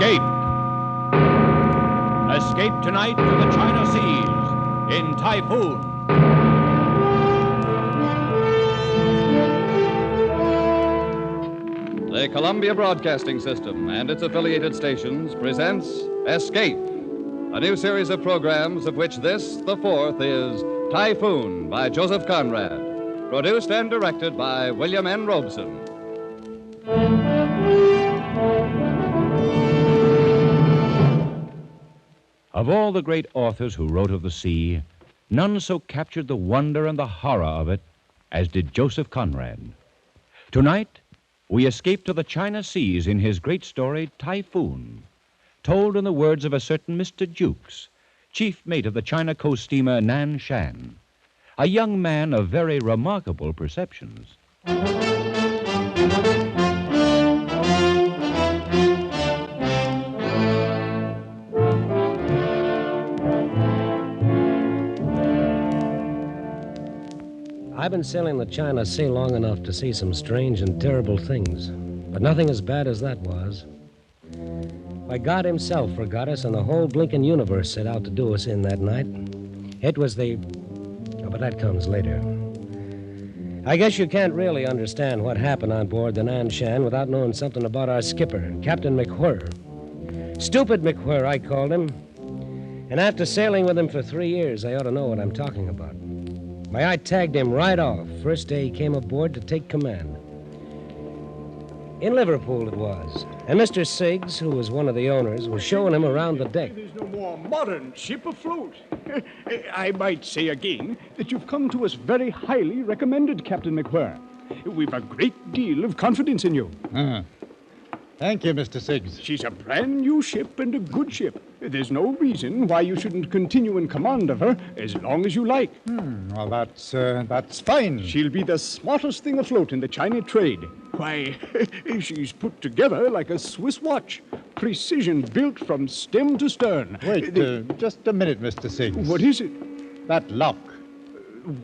Escape. Escape tonight to the China Seas in Typhoon. The Columbia Broadcasting System and its affiliated stations presents Escape, a new series of programs of which this, the fourth, is Typhoon by Joseph Conrad, produced and directed by William N. Robeson. Of all the great authors who wrote of the sea, none so captured the wonder and the horror of it as did Joseph Conrad. Tonight, we escape to the China Seas in his great story, Typhoon, told in the words of a certain Mr. Jukes, chief mate of the China coast steamer Nan Shan, a young man of very remarkable perceptions. I've been sailing the China Sea long enough to see some strange and terrible things, but nothing as bad as that was. Why, God himself forgot us, and the whole blinking universe set out to do us in that night. It was the... Oh, but that comes later. I guess you can't really understand what happened on board the Nan Shan without knowing something about our skipper, Captain McWhirr. Stupid McWhirr, I called him. And after sailing with him for 3 years, I ought to know what I'm talking about. Why, I tagged him right off, first day he came aboard to take command. In Liverpool it was. And Mr. Siggs, who was one of the owners, was showing him around the deck. There's no more modern ship afloat. I might say again that you've come to us very highly recommended, Captain McWhirr. We've a great deal of confidence in you. Thank you, Mr. Siggs. She's a brand new ship and a good ship. There's no reason why you shouldn't continue in command of her as long as you like. Well, that's fine. She'll be the smartest thing afloat in the China trade. Why, she's put together like a Swiss watch. Precision built from stem to stern. Wait, just a minute, Mr. Siggs. What is it? That lock.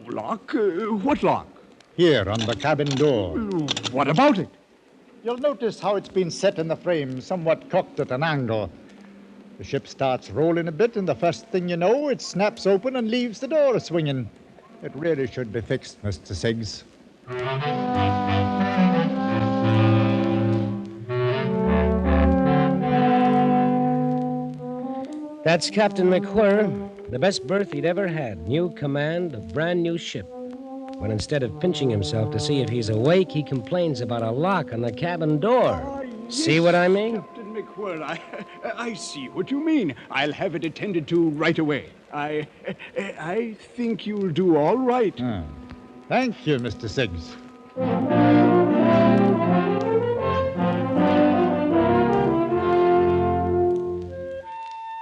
Lock? What lock? Here, on the cabin door. What about it? You'll notice how it's been set in the frame, somewhat cocked at an angle. The ship starts rolling a bit, and the first thing you know, it snaps open and leaves the door swinging. It really should be fixed, Mr. Siggs. That's Captain McWhirr, the best berth he'd ever had. New command, a brand new ship. When instead of pinching himself to see if he's awake, he complains about a lock on the cabin door. Yes, see what I mean? Captain McWhirr, I see what you mean. I'll have it attended to right away. I think you'll do all right. Thank you, Mr. Siggs.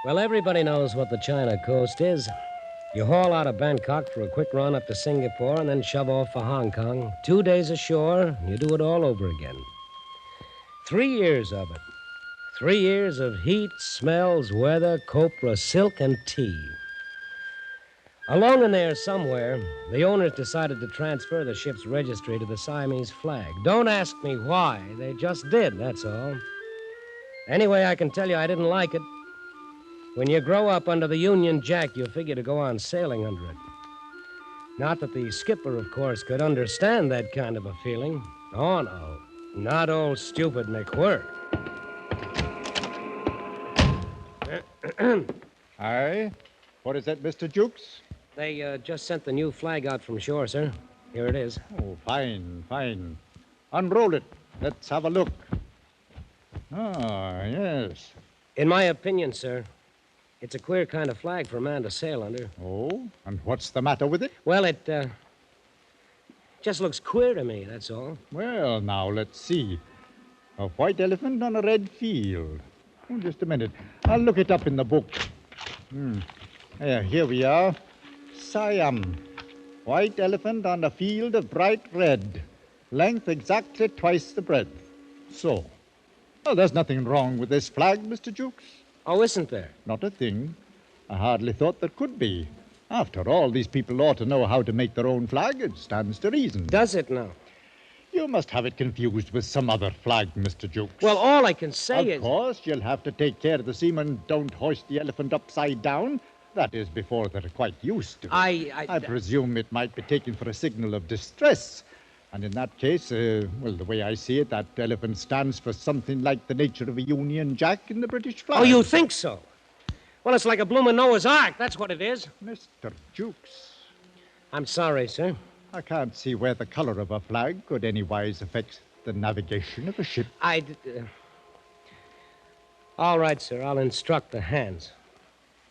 Well, everybody knows what the China coast is. You haul out of Bangkok for a quick run up to Singapore and then shove off for Hong Kong. 2 days ashore, you do it all over again. 3 years of it. 3 years of heat, smells, weather, copra, silk, and tea. Along in there somewhere, the owners decided to transfer the ship's registry to the Siamese flag. Don't ask me why. They just did, that's all. Anyway, I can tell you I didn't like it. When you grow up under the Union Jack, you figure to go on sailing under it. Not that the skipper, of course, could understand that kind of a feeling. Oh, no. Not old stupid McWhirr. Aye? What is that, Mr. Jukes? They just sent the new flag out from shore, sir. Here it is. Oh, fine, fine. Unroll it. Let's have a look. Ah, yes. In my opinion, sir, it's a queer kind of flag for a man to sail under. Oh, and what's the matter with it? Well, it just looks queer to me, that's all. Well, now, let's see. A white elephant on a red field. Oh, just a minute. I'll look it up in the book. Here we are. Siam. White elephant on a field of bright red. Length exactly twice the breadth. So. Oh, there's nothing wrong with this flag, Mr. Jukes. Oh, isn't there? Not a thing. I hardly thought there could be. After all, these people ought to know how to make their own flag. It stands to reason. Does it now? You must have it confused with some other flag, Mr. Jukes. Well, all I can say is... Of course, you'll have to take care the seamen don't hoist the elephant upside down. That is, before they're quite used to it. I presume it might be taken for a signal of distress. And in that case, well, the way I see it, that elephant stands for something like the nature of a Union Jack in the British flag. Oh, you think so? Well, it's like a bloomin' Noah's Ark. That's what it is. Mr. Jukes. I'm sorry, sir. I can't see where the color of a flag could anywise affect the navigation of a ship. All right, sir. I'll instruct the hands.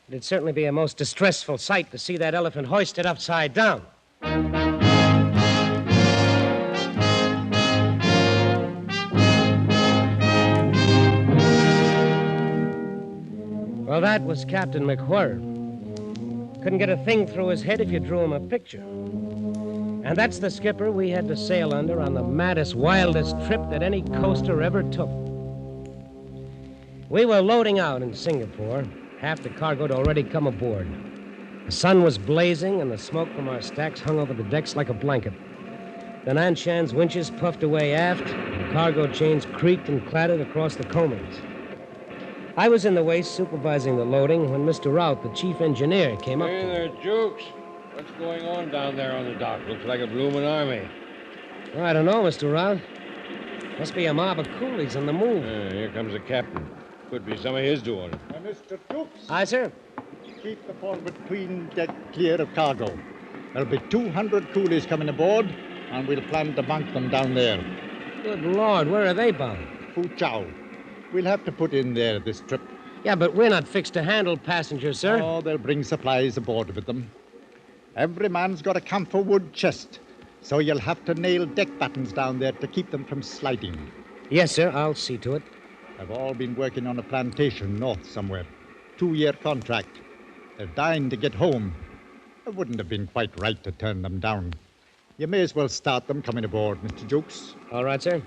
It'd certainly be a most distressful sight to see that elephant hoisted upside down. Well, that was Captain McWhirr. Couldn't get a thing through his head if you drew him a picture. And that's the skipper we had to sail under on the maddest, wildest trip that any coaster ever took. We were loading out in Singapore. Half the cargo had already come aboard. The sun was blazing, and the smoke from our stacks hung over the decks like a blanket. The Nanshan's winches puffed away aft, and cargo chains creaked and clattered across the coamings. I was in the waist supervising the loading when Mr. Rout, the chief engineer, came up. Hey there, Jukes. What's going on down there on the dock? Looks like a bloomin' army. Oh, I don't know, Mr. Rout. Must be a mob of coolies on the move. Here comes the captain. Could be some of his doing. Mr. Jukes. Aye, sir. Keep the forward tween deck clear of cargo. There'll be 200 coolies coming aboard, and we'll plan to bank them down there. Good Lord, where are they bound? Foochow. We'll have to put in there this trip. Yeah, but we're not fixed to handle passengers, sir. Oh, they'll bring supplies aboard with them. Every man's got a camphor wood chest, so you'll have to nail deck battens down there to keep them from sliding. Yes, sir, I'll see to it. They've all been working on a plantation north somewhere. 2-year contract. They're dying to get home. It wouldn't have been quite right to turn them down. You may as well start them coming aboard, Mr. Jukes. All right, sir.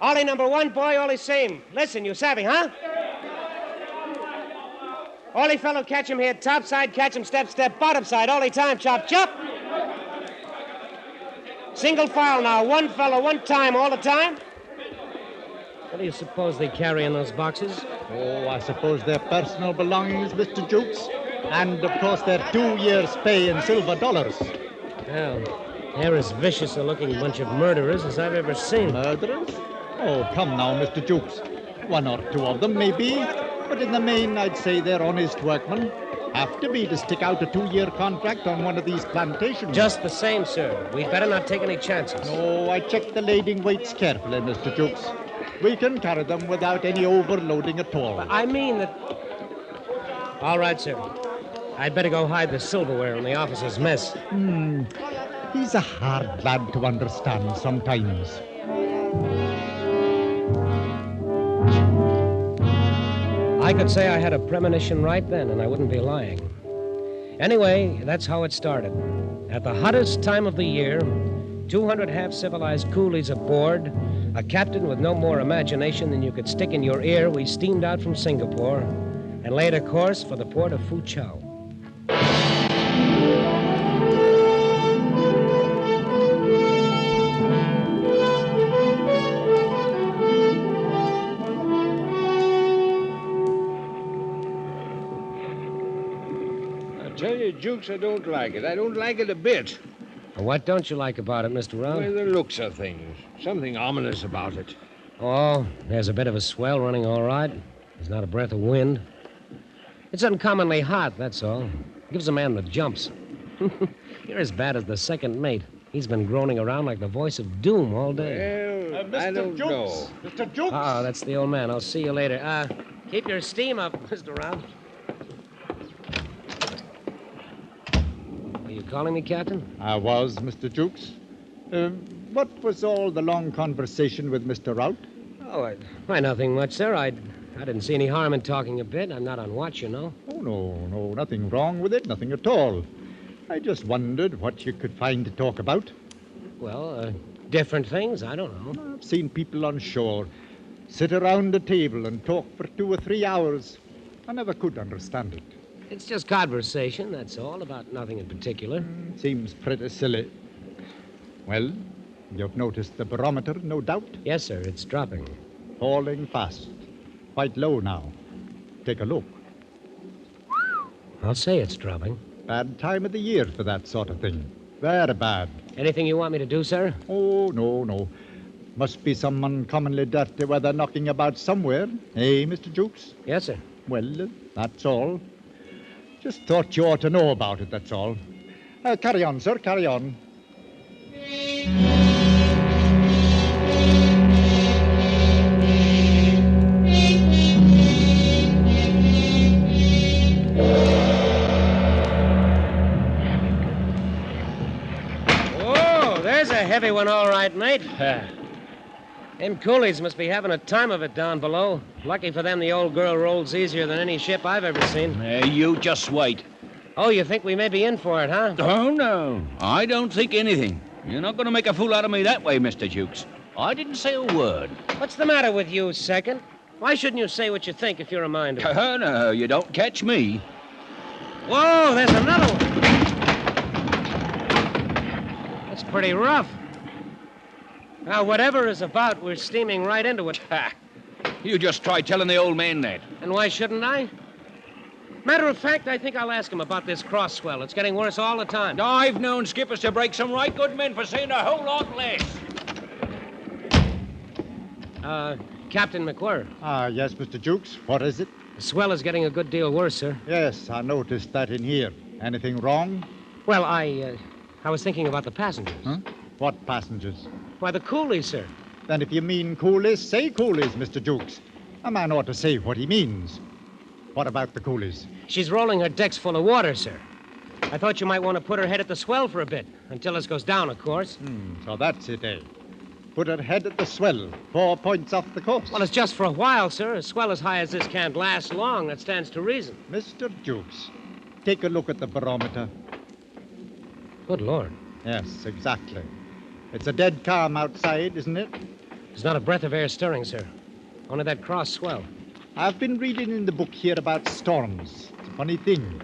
Ollie number 1, boy, Ollie same. Listen, you savvy, huh? Ollie fellow, catch him here. Topside, catch him, step, step. Bottom side, Ollie time, chop, chop. Single file now. One fellow, one time, all the time. What do you suppose they carry in those boxes? Oh, I suppose they're personal belongings, Mr. Jukes. And, of course, their 2 years' pay in silver dollars. Well, they're as vicious a looking bunch of murderers as I've ever seen. Murderers? Oh, come now, Mr. Jukes. 1 or 2 of them, maybe. But in the main, I'd say they're honest workmen. Have to be to stick out a 2-year contract on one of these plantations. Just the same, sir. We'd better not take any chances. No, I checked the lading weights carefully, Mr. Jukes. We can carry them without any overloading at all. I mean that... All right, sir. I'd better go hide the silverware in the officer's mess. He's a hard lad to understand sometimes. I could say I had a premonition right then, and I wouldn't be lying. Anyway, that's how it started. At the hottest time of the year, 200 half-civilized coolies aboard, a captain with no more imagination than you could stick in your ear, we steamed out from Singapore and laid a course for the port of Foochow. I tell you, Jukes, I don't like it. I don't like it a bit. What don't you like about it, Mr. Round? Well, the looks of things. Something ominous about it. Oh, there's a bit of a swell running all right. There's not a breath of wind. It's uncommonly hot, that's all. Gives a man the jumps. You're as bad as the second mate. He's been groaning around like the voice of doom all day. Well, Mr. I don't Jukes. know. Mr. Jukes. Oh, that's the old man. I'll see you later. Keep your steam up, Mr. Round. Are you calling me, Captain? I was, Mr. Jukes. What was all the long conversation with Mr. Rout? Oh, why, nothing much, sir. I didn't see any harm in talking a bit. I'm not on watch, you know. Oh, no, nothing wrong with it, nothing at all. I just wondered what you could find to talk about. Well, different things. I don't know. I've seen people on shore sit around a table and talk for 2 or 3 hours. I never could understand it. It's just conversation, that's all, about nothing in particular. Seems pretty silly. Well, You've noticed the barometer, no doubt? Yes, sir. It's dropping. Falling fast. Quite low now. Take a look. I'll say it's dropping. Bad time of the year for that sort of thing. Very bad. Anything you want me to do, sir? Oh, no. Must be some uncommonly dirty weather knocking about somewhere. Eh, Mr. Jukes? Yes, sir. Well, that's all. Just thought you ought to know about it, that's all. Carry on, sir, carry on. Whoa, there's a heavy one, all right, mate. Them coolies must be having a time of it down below. Lucky for them, the old girl rolls easier than any ship I've ever seen. You just wait. Oh, you think we may be in for it, huh? Oh, no. I don't think anything. You're not going to make a fool out of me that way, Mr. Jukes. I didn't say a word. What's the matter with you, Second? Why shouldn't you say what you think if you're a mind to? Oh, no, you don't catch me. Whoa, there's another one. That's pretty rough. Now, whatever is about, we're steaming right into it. Ha! You just try telling the old man that. And why shouldn't I? Matter of fact, I think I'll ask him about this cross swell. It's getting worse all the time. I've known skippers to break some right good men for saying a whole lot less. Captain McWhirr. Yes, Mr. Jukes. What is it? The swell is getting a good deal worse, sir. Yes, I noticed that in here. Anything wrong? Well, I was thinking about the passengers. Huh? What passengers? Why, the coolies, sir. Then if you mean coolies, say coolies, Mr. Jukes. A man ought to say what he means. What about the coolies? She's rolling her decks full of water, sir. I thought you might want to put her head at the swell for a bit, until this goes down, of course. So that's it, eh? Put her head at the swell, 4 points off the coast. Well, it's just for a while, sir. A swell as high as this can't last long. That stands to reason. Mr. Jukes, take a look at the barometer. Good Lord. Yes, exactly. It's a dead calm outside, isn't it? There's not a breath of air stirring, sir. Only that cross swell. I've been reading in the book here about storms. It's a funny thing.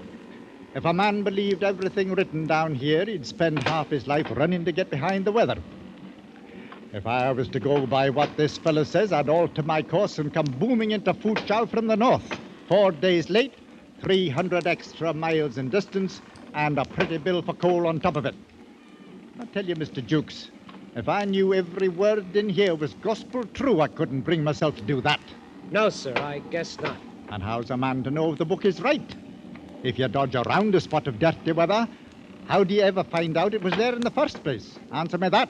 If a man believed everything written down here, he'd spend half his life running to get behind the weather. If I was to go by what this fellow says, I'd alter my course and come booming into Foochow from the north. 4 days late, 300 extra miles in distance, and a pretty bill for coal on top of it. I tell you, Mr. Jukes, if I knew every word in here was gospel true, I couldn't bring myself to do that. No, sir, I guess not. And how's a man to know if the book is right? If you dodge around a spot of dirty weather, how do you ever find out it was there in the first place? Answer me that.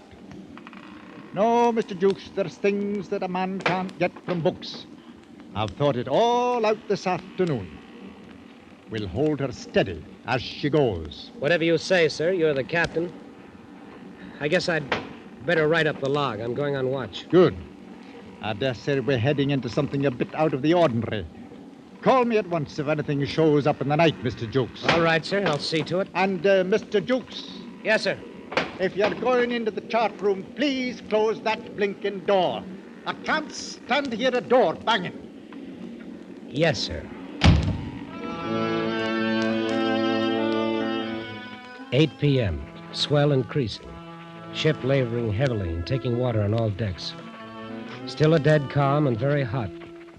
No, Mr. Jukes, there's things that a man can't get from books. I've thought it all out this afternoon. We'll hold her steady as she goes. Whatever you say, sir. You're the captain. I guess I'd better write up the log. I'm going on watch. Good. I dare say we're heading into something a bit out of the ordinary. Call me at once if anything shows up in the night, Mr. Jukes. All right, sir. I'll see to it. And, Mr. Jukes, Yes, sir. if you're going into the chart room, please close that blinking door. I can't stand to hear a door banging. Yes, sir. 8 p.m. Swell increasing. Ship laboring heavily and taking water on all decks. Still a dead calm and very hot.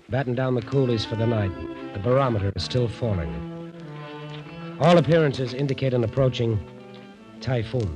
Batten down the coolies for the night. The barometer is still falling. All appearances indicate an approaching typhoon.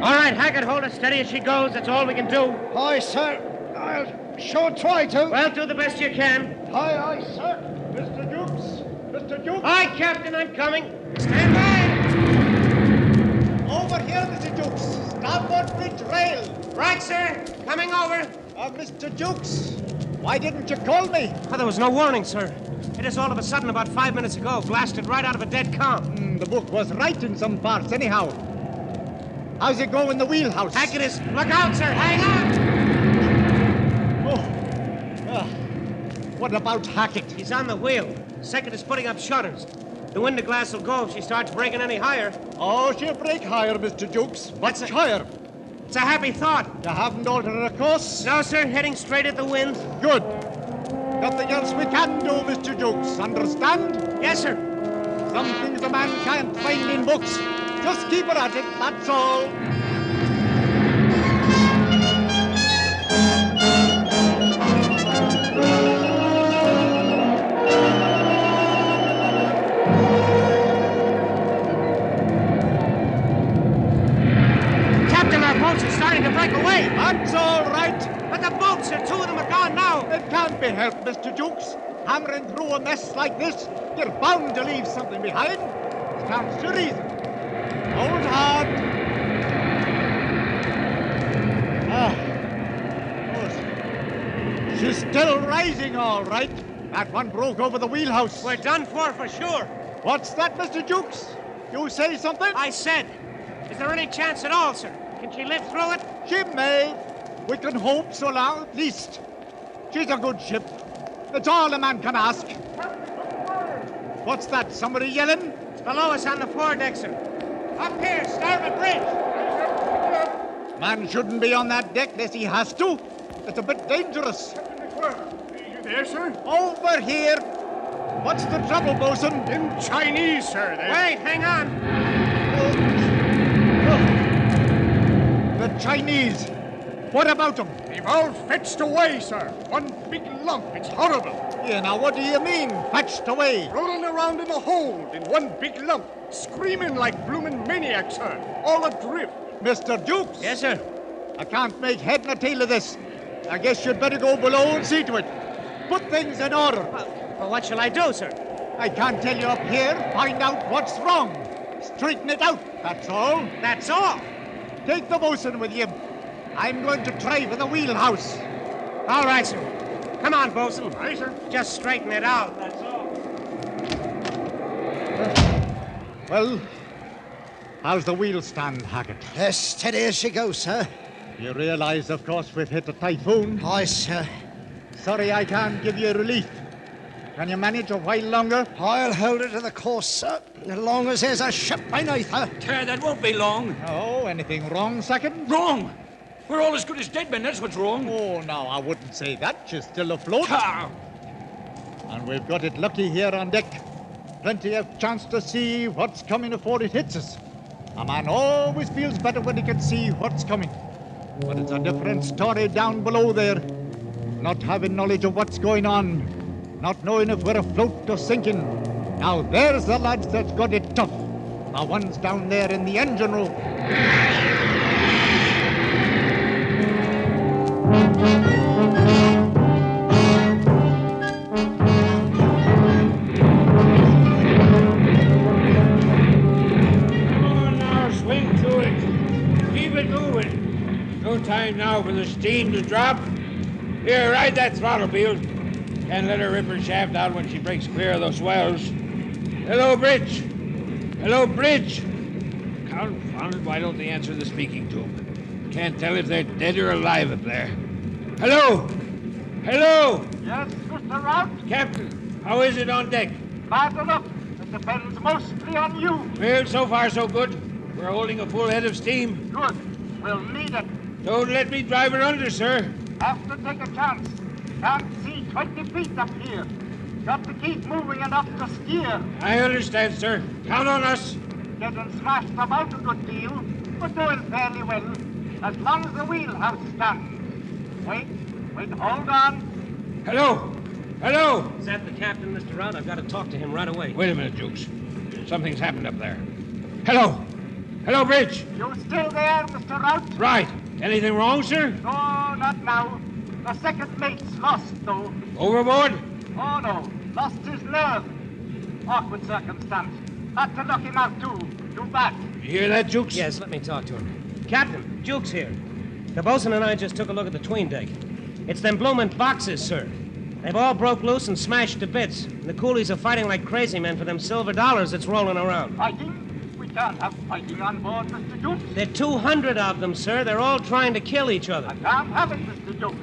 All right, Hackett, hold her steady as she goes. That's all we can do. Aye, sir. I'll sure try to. Well, do the best you can. Aye, aye, sir. Mr. Jukes. Mr. Jukes. Aye, Captain, I'm coming. Stand by. Over here, Mr. Jukes. Starboard bridge rail. Right, sir. Coming over. Mr. Jukes, why didn't you call me? Oh, there was no warning, sir. It is all of a sudden about 5 minutes ago. Blasted right out of a dead calm. The book was right in some parts, anyhow. How's it go in the wheelhouse? Hackett is... Look out, sir. Hang on. What about Hackett? He's on the wheel. Second is putting up shutters. The window glass will go if she starts breaking any higher. Oh, she'll break higher, Mr. Jukes. Much higher. It's a happy thought. You haven't altered the course? No, sir. Heading straight at the wind. Good. Nothing else we can do, Mr. Jukes. Understand? Yes, sir. Some things a man can't find in books. Just keep it at it, that's all. Captain, our boats are starting to break away. That's all right. But the boats, sir, two of them are gone now. It can't be helped, Mr. Jukes. Hammering through a mess like this, you're bound to leave something behind. Stands to reason. Hold hard. Good. She's still rising, all right. That one broke over the wheelhouse. We're done for sure. What's that, Mr. Jukes? You say something? I said, is there any chance at all, sir? Can she live through it? She may. We can hope so long, at least. She's a good ship. That's all a man can ask. What's that? Somebody yelling? It's below us on the foredeck, sir. Up here, starboard bridge. Man shouldn't be on that deck unless he has to. It's a bit dangerous. You there, sir? Over here. What's the trouble, bosun? In Chinese, sir. Wait, hang on. The Chinese. What about them? They've all fetched away, sir. One big lump. It's horrible. Yeah, now what do you mean, fetched away? Rolling around in the hold in one big lump. Screaming like bloomin' maniacs, sir. All adrift. Mr. Jukes? Yes, sir. I can't make head nor tail of this. I guess you'd better go below and see to it. Put things in order. Well, what shall I do, sir? I can't tell you up here. Find out what's wrong. Straighten it out, that's all. That's all. Take the bosun with you. I'm going to try for the wheelhouse. All right, sir. Come on, bosun. Aye, sir. Just straighten it out, that's all. Well, how's the wheel stand, Hackett? As steady as she goes, sir. You realize, of course, we've hit a typhoon. Aye, sir. Sorry I can't give you relief. Can you manage a while longer? I'll hold her to the course, sir, as long as there's a ship beneath her. That won't be long. Oh, anything wrong, second? Wrong. We're all as good as dead men, that's what's wrong. Oh, no, I wouldn't say that. She's still afloat. Ah. And we've got it lucky here on deck. Plenty of chance to see what's coming before it hits us. A man always feels better when he can see what's coming. But it's a different story down below there. Not having knowledge of what's going on. Not knowing if we're afloat or sinking. Now there's the lads that's got it tough. The ones down there in the engine room. Swing to it. Keep it moving. No time now for the steam to drop. Here, ride that throttle, Beale. Can't let her rip her shaft out when she breaks clear of those swells. Hello, Bridge. Hello, Bridge. Confounded, why don't they answer the speaking tube? Can't tell if they're dead or alive up there. Hello! Hello! Yes, Mr. Rout? Captain, how is it on deck? Bad enough. It depends mostly on you. Well, so far so good. We're holding a full head of steam. Good. We'll need it. Don't let me drive her under, sir. Have to take a chance. Can't see 20 feet up here. Got to keep moving enough to steer. I understand, sir. Count on us. Getting smashed about a good deal, but doing fairly well. As long as the wheelhouse stands. Wait, hold on. Hello! Hello! Is that the captain, Mr. Rout? I've got to talk to him right away. Wait a minute, Jukes. Something's happened up there. Hello! Hello, Bridge! You still there, Mr. Rout? Right. Anything wrong, sir? No, not now. The second mate's lost, though. Overboard? Oh, no. Lost his nerve. Awkward circumstance. Had to knock him out, too. Too bad. You hear that, Jukes? Yes, let me talk to him. Captain, Jukes here. The bosun and I just took a look at the 'tween deck. It's them bloomin' boxes, sir. They've all broke loose and smashed to bits. And the coolies are fighting like crazy men for them silver dollars that's rolling around. Fighting? We can't have fighting on board, Mr. Jukes. There are 200 of them, sir. They're all trying to kill each other. I can't have it, Mr. Jukes.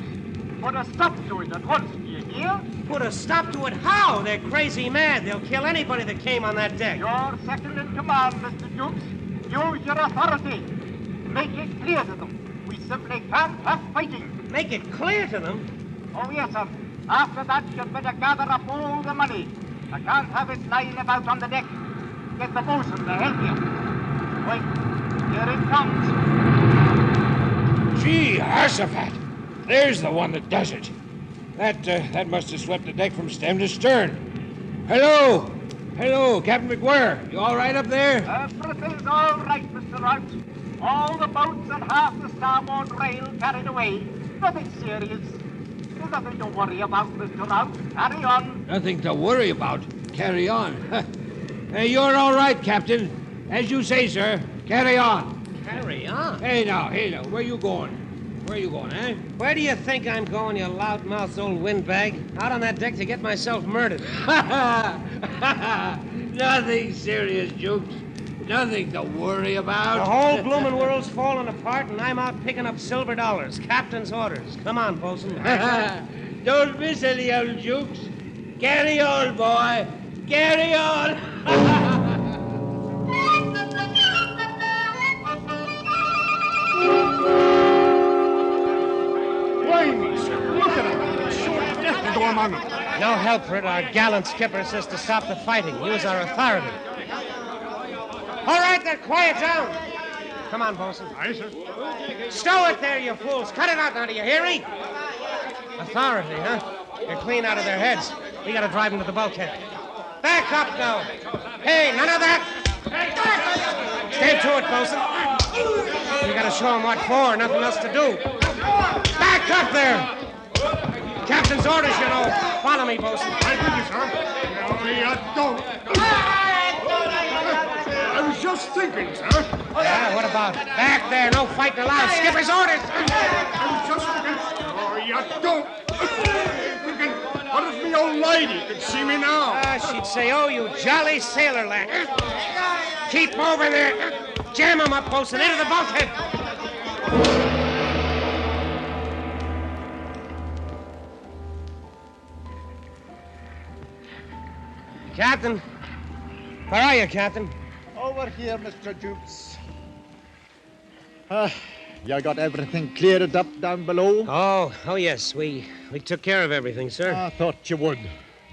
Put a stop to it at once, do you hear? Put a stop to it? How? They're crazy mad. They'll kill anybody that came on that deck. You're second in command, Mr. Jukes. Use your authority. Make it clear to them. simply can't have fighting. Make it clear to them. Oh, yes, sir. After that, you'd better gather up all the money. I can't have it lying about on the deck. Get the bosun to help you. Wait, here it comes. Gee, Arsafat. There's the one that does it. That must have swept the deck from stem to stern. Hello! Hello, Captain McWhirr. You all right up there? Everything's all right, Mr. Rout. All the boats and half the starboard rail carried away. Nothing serious. There's nothing to worry about, Mr. Rout. Carry on. Nothing to worry about. Carry on. You're all right, Captain. As you say, sir. Carry on. Carry on? Hey now. Where you going? Where you going, eh? Where do you think I'm going, you loudmouthed old windbag? Out on that deck to get myself murdered. Nothing serious, Jukes. Nothing to worry about. The whole blooming world's falling apart, and I'm out picking up silver dollars. Captain's orders. Come on, bosun. Don't miss any, old Jukes. Carry on, boy. Carry on. Blimey, sir. Look at him. It's sure death to go among them. No help for it. Our gallant skipper says to stop the fighting. Use our authority. All right, then, quiet down. Come on, bosun. Aye, sir. Stow it there, you fools. Cut it out now, do you hear me? Authority, huh? You're clean out of their heads. We gotta drive them to the bulkhead. Back up now. Hey, none of that. Stand to it, bosun. We gotta show them what for, nothing else to do. Back up there. Captain's orders, you know. Follow me, bosun. I did you, sir. No, you don't. I was just thinking, sir. Yeah, what about it? Back there, no fighting allowed. Skipper's orders. I was just thinking. No, you don't. Thinking, what if me old lady could see me now? She'd say, oh, you jolly sailor lad. Keep moving there. Jam him up, bosun, into the bulkhead. Captain. Where are you, Captain? Over here, Mr. Jukes. You got everything cleared up down below? Oh, yes. We took care of everything, sir. I thought you would.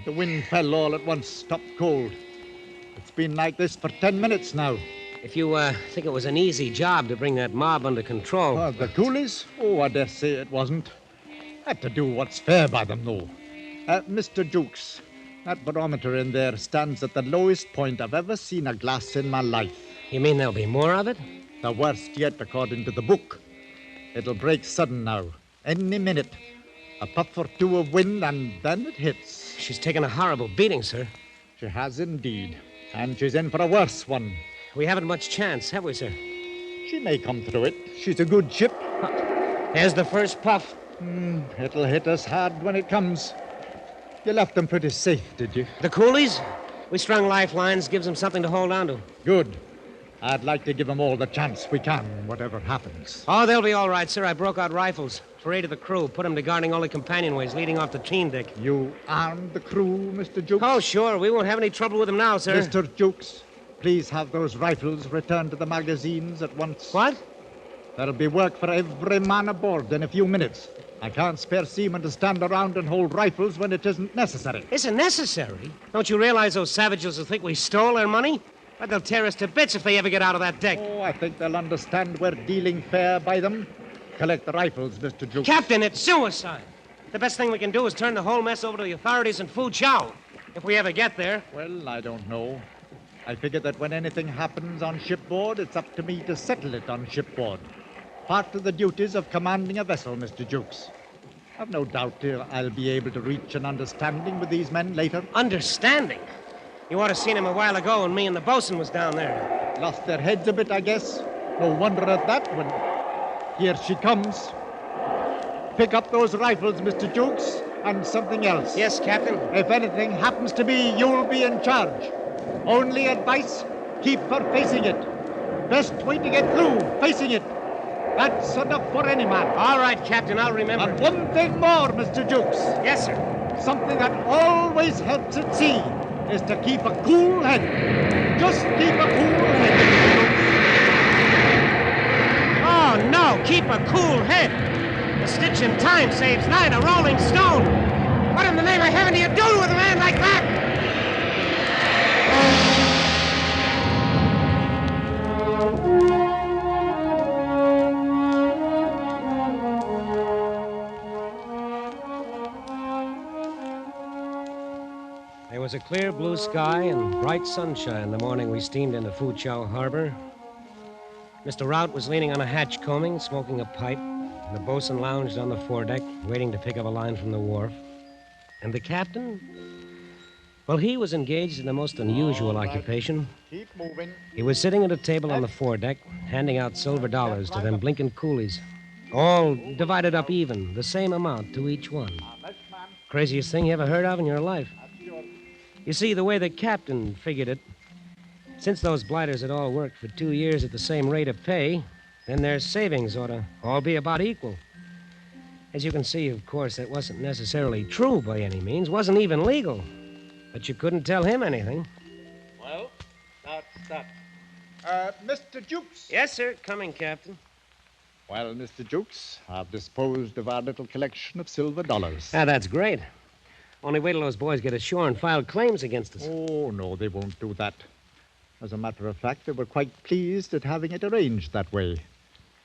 The wind fell all at once, stopped cold. It's been like this for 10 minutes now. If you think it was an easy job to bring that mob under control. The coolies? Oh, I dare say it wasn't. Had to do what's fair by them, though. Mr. Jukes, that barometer in there stands at the lowest point I've ever seen a glass in my life. You mean there'll be more of it? The worst yet, according to the book. It'll break sudden now, any minute. A puff or two of wind, and then it hits. She's taken a horrible beating, sir. She has indeed. And she's in for a worse one. We haven't much chance, have we, sir? She may come through it. She's a good ship. There's the first puff. It'll hit us hard when it comes. You left them pretty safe, did you? The coolies? We strung lifelines, gives them something to hold on to. Good. I'd like to give them all the chance we can, whatever happens. Oh, they'll be all right, sir. I broke out rifles for 8 of the crew, put them to guarding all the companionways leading off the 'tween deck. You armed the crew, Mr. Jukes? Oh, sure. We won't have any trouble with them now, sir. Mr. Jukes, please have those rifles returned to the magazines at once. What? There'll be work for every man aboard in a few minutes. I can't spare seamen to stand around and hold rifles when it isn't necessary. Isn't necessary? Don't you realize those savages will think we stole their money? But they'll tear us to bits if they ever get out of that deck. Oh, I think they'll understand we're dealing fair by them. Collect the rifles, Mr. Jukes. Captain, it's suicide. The best thing we can do is turn the whole mess over to the authorities in Fu Chao, if we ever get there. Well, I don't know. I figure that when anything happens on shipboard, it's up to me to settle it on shipboard. Part of the duties of commanding a vessel, Mr. Jukes. I've no doubt I'll be able to reach an understanding with these men later. Understanding? You ought to seen him a while ago when me and the bosun was down there. Lost their heads a bit, I guess. No wonder at that when... Here she comes. Pick up those rifles, Mr. Jukes, and something else. Yes, Captain. If anything happens to me, you'll be in charge. Only advice, keep her facing it. Best way to get through, facing it. That's enough for any man. All right, Captain, I'll remember. And one thing more, Mr. Jukes. Yes, sir. Something that always helps at sea is to keep a cool head. Just keep a cool head, Mr. Jukes. Oh, no! Joe, keep a cool head. A stitch in time saves 9 a rolling stone. What in the name of heaven do you do with a man like that? There was a clear blue sky and bright sunshine the morning we steamed into Foochow Harbor. Mr. Rout was leaning on a hatch combing, smoking a pipe, and the bosun lounged on the foredeck, waiting to pick up a line from the wharf. And the captain? Well, he was engaged in the most unusual occupation. Keep moving. He was sitting at a table on the foredeck, handing out silver dollars to them blinking coolies. All divided up even, the same amount to each one. Craziest thing you ever heard of in your life. You see, the way the captain figured it, since those blighters had all worked for 2 years at the same rate of pay, then their savings ought to all be about equal. As you can see, of course, that wasn't necessarily true by any means, wasn't even legal. But you couldn't tell him anything. Well, that's that. Mr. Jukes. Yes, sir. Coming, Captain. Well, Mr. Jukes, I've disposed of our little collection of silver dollars. Ah, that's great. Only wait till those boys get ashore and file claims against us. Oh, no, they won't do that. As a matter of fact, they were quite pleased at having it arranged that way.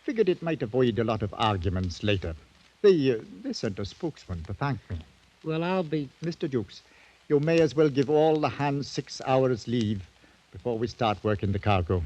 Figured it might avoid a lot of arguments later. They sent a spokesman to thank me. Well, I'll be... Mr. Jukes, you may as well give all the hands 6 hours leave before we start working the cargo.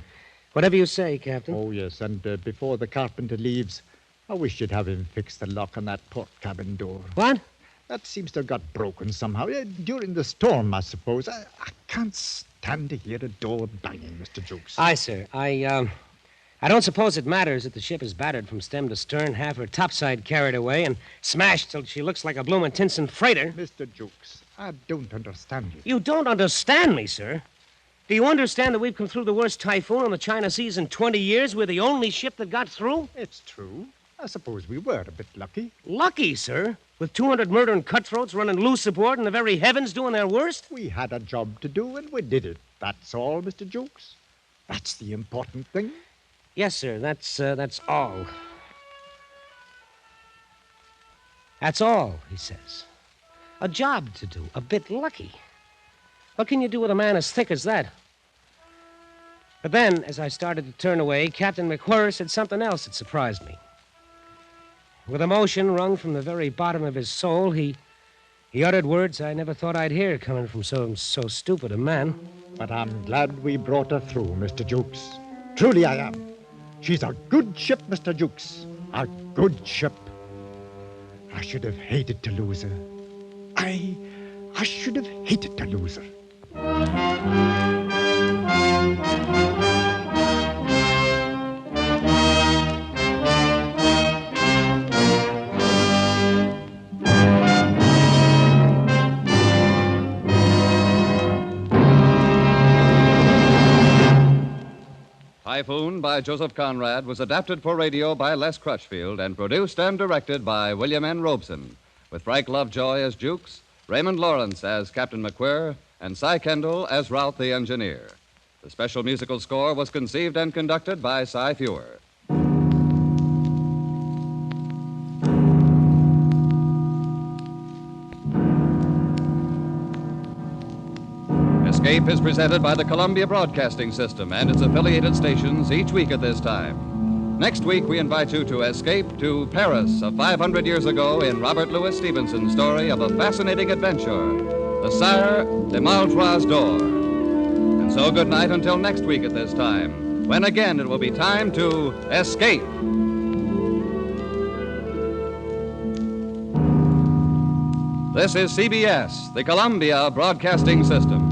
Whatever you say, Captain. Oh, yes, and before the carpenter leaves, I wish you'd have him fix the lock on that port cabin door. What? That seems to have got broken somehow. During the storm, I suppose. I can't stand to hear a door banging, Mr. Jukes. Aye, sir. I don't suppose it matters that the ship is battered from stem to stern, half her topside carried away, and smashed till she looks like a bloomin' Tinson freighter. Mr. Jukes, I don't understand you. You don't understand me, sir. Do you understand that we've come through the worst typhoon on the China Seas in 20 years? We're the only ship that got through? It's true. I suppose we were a bit lucky. Lucky, sir? With 200 murdering cutthroats running loose aboard and the very heavens doing their worst? We had a job to do, and we did it. That's all, Mr. Jukes. That's the important thing. Yes, sir. That's all. That's all, he says. A job to do. A bit lucky. What can you do with a man as thick as that? But then, as I started to turn away, Captain McWhirr said something else that surprised me. With emotion wrung from the very bottom of his soul, he uttered words I never thought I'd hear coming from so stupid a man. But I'm glad we brought her through, Mr. Jukes. Truly I am. She's a good ship, Mr. Jukes. A good ship. I should have hated to lose her. I should have hated to lose her. Typhoon by Joseph Conrad was adapted for radio by Les Crutchfield and produced and directed by William N. Robeson, with Frank Lovejoy as Jukes, Raymond Lawrence as Captain McWhirr, and Cy Kendall as Rout the engineer. The special musical score was conceived and conducted by Cy Feuer. Escape is presented by the Columbia Broadcasting System and its affiliated stations each week at this time. Next week, we invite you to escape to Paris of 500 years ago in Robert Louis Stevenson's story of a fascinating adventure, the Sire de Maltroit's Door. And so good night until next week at this time, when again it will be time to escape. This is CBS, the Columbia Broadcasting System.